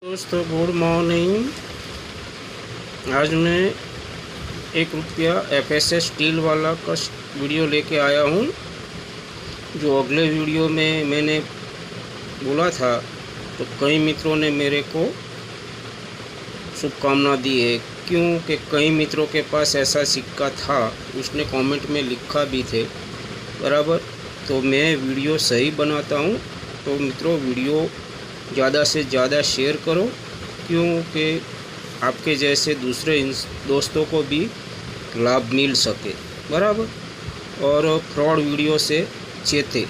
दोस्तों good morning. आज मैं 1 रुपया FSS स्टील वाला का वीडियो लेके आया हूँ। जो अगले वीडियो में मैंने बोला था तो कई मित्रों ने मेरे को शुभकामना दी है, क्योंकि कई मित्रों के पास ऐसा सिक्का था, उसने कमेंट में लिखा भी थे बराबर। तो मैं वीडियो सही बनाता हूँ, तो मित्रों वीडियो ज़्यादा से ज़्यादा शेयर करो, क्योंकि आपके जैसे दूसरे दोस्तों को भी लाभ मिल सके बराबर। और फ्रॉड वीडियो से चेते,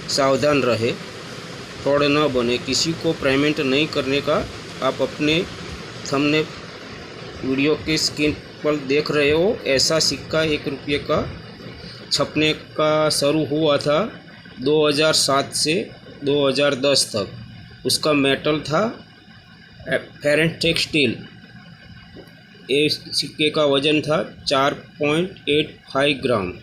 सावधान रहे, फ्रॉड न बने। किसी को पेमेंट नहीं करने का। आप अपने थंबनेल वीडियो की स्क्रीन पर देख रहे हो, ऐसा सिक्का 1 रुपये का छपने का शुरू हुआ था 2007 से 2010 तक। उसका मेटल था फेरेंटेक स्टील। इस सिक्के का वजन था 4.85 ग्राम।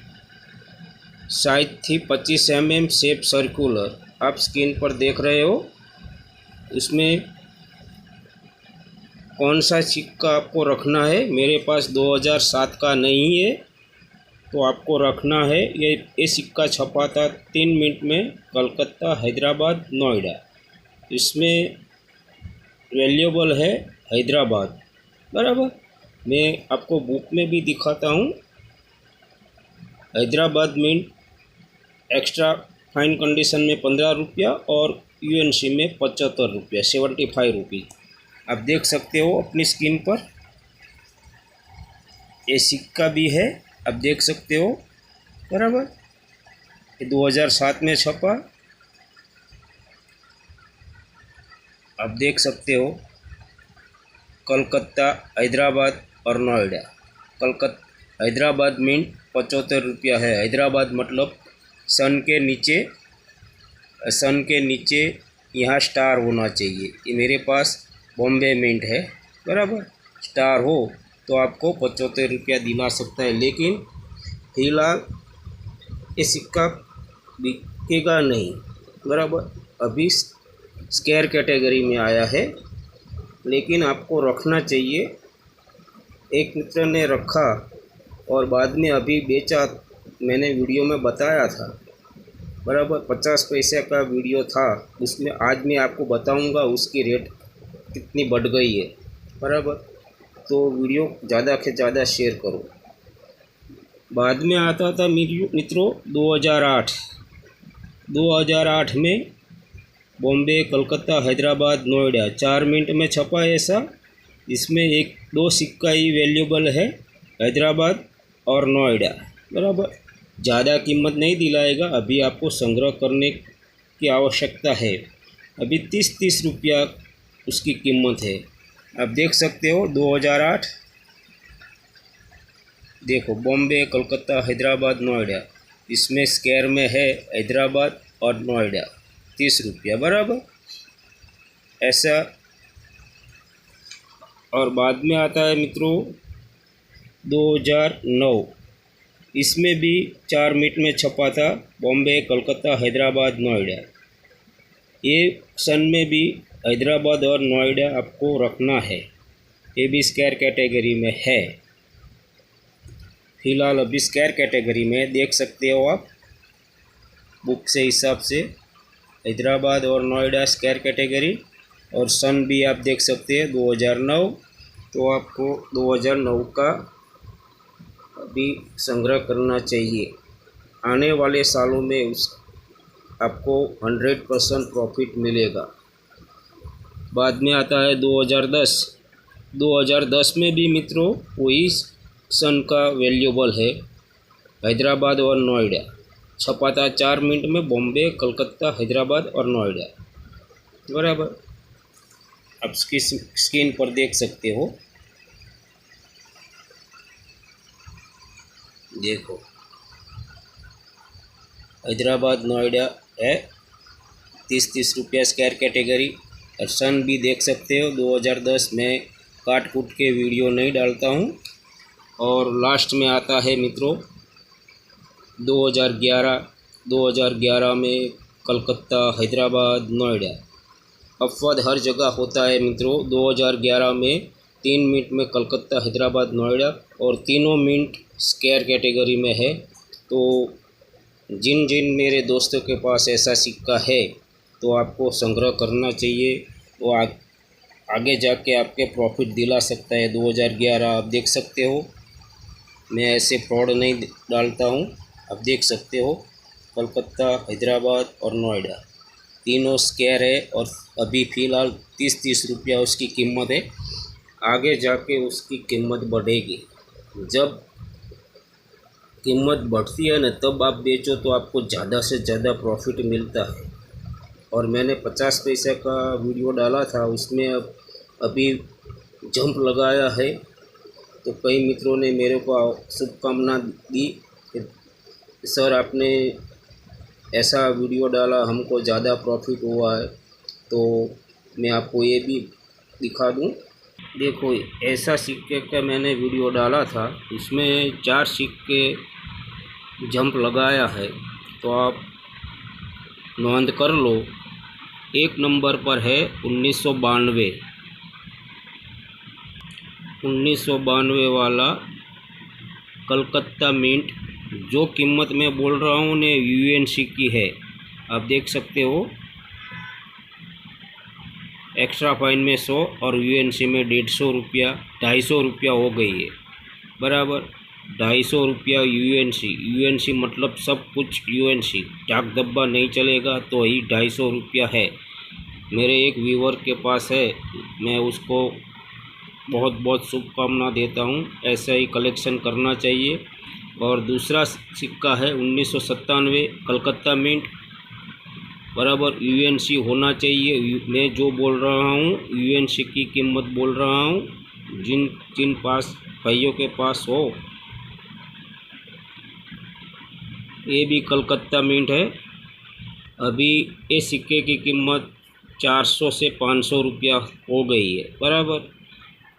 साइज थी 25 mm, शेप सर्कुलर। आप स्क्रीन पर देख रहे हो। इसमें कौन सा सिक्का आपको रखना है, मेरे पास 2007 का नहीं है, तो आपको रखना है ये सिक्का छपा था 3 मिनट में, कलकत्ता, हैदराबाद, नोएडा। इसमें वैल्यूएबल है हैदराबाद बराबर। मैं आपको बुक में भी दिखाता हूँ। Hyderabad mint extra fine condition में 15 रुपया और UNC में 75 रुपया, 75 रुपी। आप देख सकते हो अपनी स्क्रीन पर। ये सिक्का भी है, आप देख सकते हो बराबर। ये 2007 में छपा, आप देख सकते हो। कलकत्ता, हैदराबाद और नोएडा। कलकत्ता हैदराबाद मिंट 75 रुपया है। हैदराबाद मतलब सन के नीचे यहाँ स्टार होना चाहिए। ये मेरे पास बॉम्बे मिंट है बराबर। स्टार हो तो आपको 75 रुपया दिला सकता है, लेकिन फिलहाल ये सिक्का बिकेगा नहीं बराबर। अभी स्केयर कैटेगरी में आया है, लेकिन आपको रखना चाहिए। एक मित्र ने रखा और बाद में अभी बेचा, मैंने वीडियो में बताया था बराबर। 50 पैसे का वीडियो था, उसमें आज मैं आपको बताऊंगा उसकी रेट कितनी बढ़ गई है बराबर। तो वीडियो ज़्यादा से ज़्यादा शेयर करो। बाद में आता था मित्रों 2008 में बॉम्बे, कलकत्ता, हैदराबाद, नोएडा 4 मिनट में छपा ऐसा। इसमें 1-2 सिक्का ही वैल्यूएबल है, हैदराबाद और नोएडा बराबर। ज़्यादा कीमत नहीं दिलाएगा, अभी आपको संग्रह करने की आवश्यकता है। अभी 30 रुपया उसकी कीमत है। आप देख सकते हो 2008। देखो बॉम्बे, कलकत्ता, हैदराबाद, नोएडा। इसमें स्क्वायर में है हैदराबाद और नोएडा, 30 रुपया बराबर ऐसा। और बाद में आता है मित्रों 2009। इसमें भी 4 मिनट में छपा था, बॉम्बे, कलकत्ता, हैदराबाद, नोएडा। ये सन में भी हैदराबाद और नोएडा आपको रखना है। ये भी स्क्वायर कैटेगरी में है। फिलहाल अभी स्क्वायर कैटेगरी में देख सकते हो आप बुक से हिसाब से। हैदराबाद और नोएडा स्क्वायर कैटेगरी, और सन भी आप देख सकते हैं 2009। तो आपको 2009 का भी संग्रह करना चाहिए। आने वाले सालों में आपको 100% प्रॉफिट मिलेगा। बाद में आता है 2010। 2010 में भी मित्रों वही सन का वैल्यूएबल है, हैदराबाद और नोएडा। छपा था 4 मिनट में, बॉम्बे, कलकत्ता, हैदराबाद और नोएडा बराबर। आप इसकी स्क्रीन पर देख सकते हो। देखो हैदराबाद, नोएडा है, 30 रुपया स्क्वायर कैटेगरी। और सन भी देख सकते हो 2010 में। काट कूट के वीडियो नहीं डालता हूँ। और लास्ट में आता है मित्रों 2011 में कलकत्ता, हैदराबाद, नोएडा अपवाद हर जगह होता है मित्रों। 2011 में 3 मिनट में कलकत्ता, हैदराबाद, नोएडा और तीनों मिनट स्क्वायर कैटेगरी में है। तो जिन जिन मेरे दोस्तों के पास ऐसा सिक्का है तो आपको संग्रह करना चाहिए। वो आगे जाके आपके प्रॉफिट दिला सकता है। 2011 आप देख सकते हो, मैं ऐसे फ्रॉड नहीं डालता हूँ। आप देख सकते हो कलकत्ता, हैदराबाद और नोएडा तीनों स्क्वायर है और अभी फ़िलहाल 30-30 रुपया उसकी कीमत है। आगे जाके उसकी कीमत बढ़ेगी। जब कीमत बढ़ती है ना, तब आप बेचो तो आपको ज़्यादा से ज़्यादा प्रॉफिट मिलता है। और मैंने 50 पैसे का वीडियो डाला था, उसमें अभी जंप लगाया है। तो कई मित्रों ने मेरे को शुभकामना दी कि सर आपने ऐसा वीडियो डाला, हमको ज़्यादा प्रॉफिट हुआ है। तो मैं आपको ये भी दिखा दूं। देखो, ऐसा सिक्के का मैंने वीडियो डाला था, इसमें 4 सिक्के जंप लगाया है। तो आप नोंद कर लो। एक नंबर पर है 1992 वाला कलकत्ता मिंट। जो कीमत मैं बोल रहा हूँ ने यूएनसी की है, आप देख सकते हो। एक्स्ट्रा फाइन में 100 और यूएनसी में 150 रुपया, 250 रुपया हो गई है बराबर। 250 रुपया यूएनसी मतलब सब कुछ यूएनसी, डाक डब्बा नहीं चलेगा तो ही 250 रुपया है। मेरे एक व्यूवर के पास है, मैं उसको बहुत बहुत शुभकामना देता हूँ। ऐसा ही कलेक्शन करना चाहिए। और दूसरा सिक्का है 1997 कलकत्ता मिंट बराबर। यूएनसी होना चाहिए। मैं जो बोल रहा हूँ यूएनसी की कीमत बोल रहा हूँ। जिन जिन पास भाइयों के पास हो, ये भी कलकत्ता मिंट है। अभी ये सिक्के की कीमत 400 से 500 रुपया हो गई है बराबर।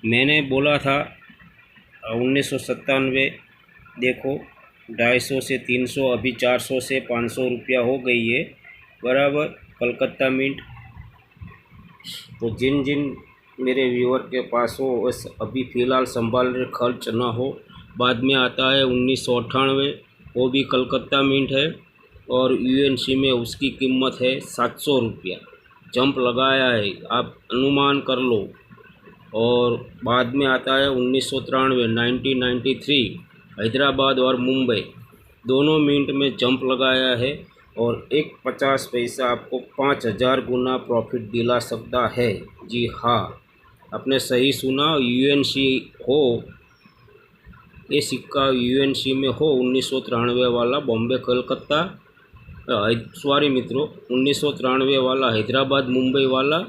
मैंने बोला था 1997, देखो 250 से 300, अभी 400 से 500 रुपया हो गई है बराबर कलकत्ता मिंट। तो जिन जिन मेरे व्यूअर के पास हो, बस अभी फ़िलहाल संभाल खर्च ना हो। बाद में आता है 1998, वो भी कलकत्ता मिंट है और यूएनसी में उसकी कीमत है 700 रुपया। जंप लगाया है, आप अनुमान कर लो। और बाद में आता है 1993 1993 हैदराबाद और मुंबई दोनों मिनट में जंप लगाया है और एक 50 पैसा आपको 5000 गुना प्रॉफिट दिला सकता है। जी हाँ, आपने सही सुना, यूएनसी हो, ये सिक्का यूएनसी में हो 1993 वाला बॉम्बे कलकत्ता, सॉरी मित्रों 1993 वाला हैदराबाद मुंबई वाला,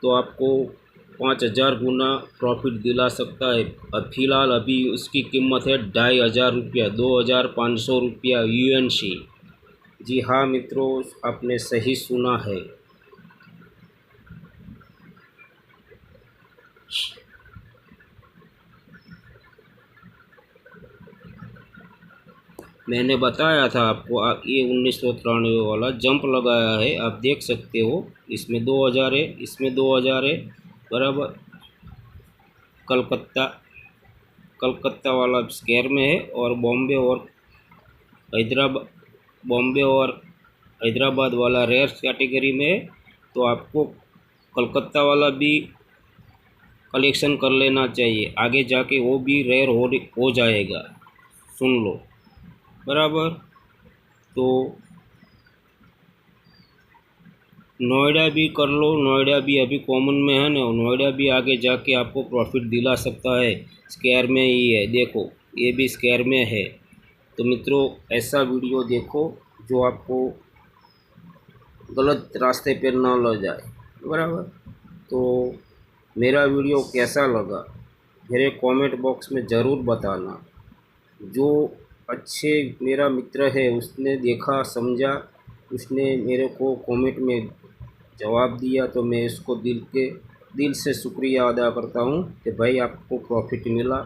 तो आपको 5000 गुना प्रॉफिट दिला सकता है। और फिलहाल अभी उसकी कीमत है 2500 रुपया, 2500 रुपया यूएनसी। जी हाँ मित्रों, आपने सही सुना है। मैंने बताया था आपको, ये 1993 वाला जंप लगाया है, आप देख सकते हो। इसमें 2000 है, इसमें 2000 है बराबर। कलकत्ता वाला स्क्वायर में है और बॉम्बे और हैदराबाद वाला रेयर कैटेगरी में है। तो आपको कलकत्ता वाला भी कलेक्शन कर लेना चाहिए, आगे जाके वो भी रेयर हो जाएगा। सुन लो बराबर। तो नोएडा भी कर लो, नोएडा भी अभी कॉमन में है ना, नोएडा भी आगे जाके आपको प्रॉफिट दिला सकता है। स्क्वायर में ही है, देखो ये भी स्क्वायर में है। तो मित्रों, ऐसा वीडियो देखो जो आपको गलत रास्ते पर ना ले जाए बराबर। तो मेरा वीडियो कैसा लगा मेरे कमेंट बॉक्स में ज़रूर बताना। जो अच्छे मेरा मित्र है, उसने देखा समझा, उसने मेरे को कमेंट में जवाब दिया, तो मैं इसको दिल से शुक्रिया अदा करता हूँ कि भाई आपको प्रॉफिट मिला।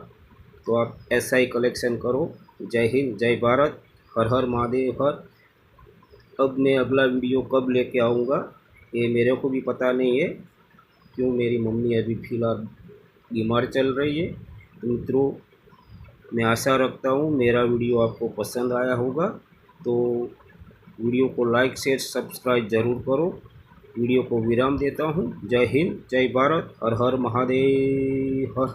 तो आप ऐसा ही कलेक्शन करो। जय हिंद, जय भारत, हर हर महादेव हर। अब मैं अगला वीडियो कब लेके आऊँगा ये मेरे को भी पता नहीं है, क्यों मेरी मम्मी अभी फ़िलहाल बीमार चल रही है। तो मित्रों, मैं आशा रखता हूँ मेरा वीडियो आपको पसंद आया होगा। तो वीडियो को लाइक शेयर सब्सक्राइब ज़रूर करो। वीडियो को विराम देता हूँ। जय हिंद, जय भारत, हर हर महादेव, हर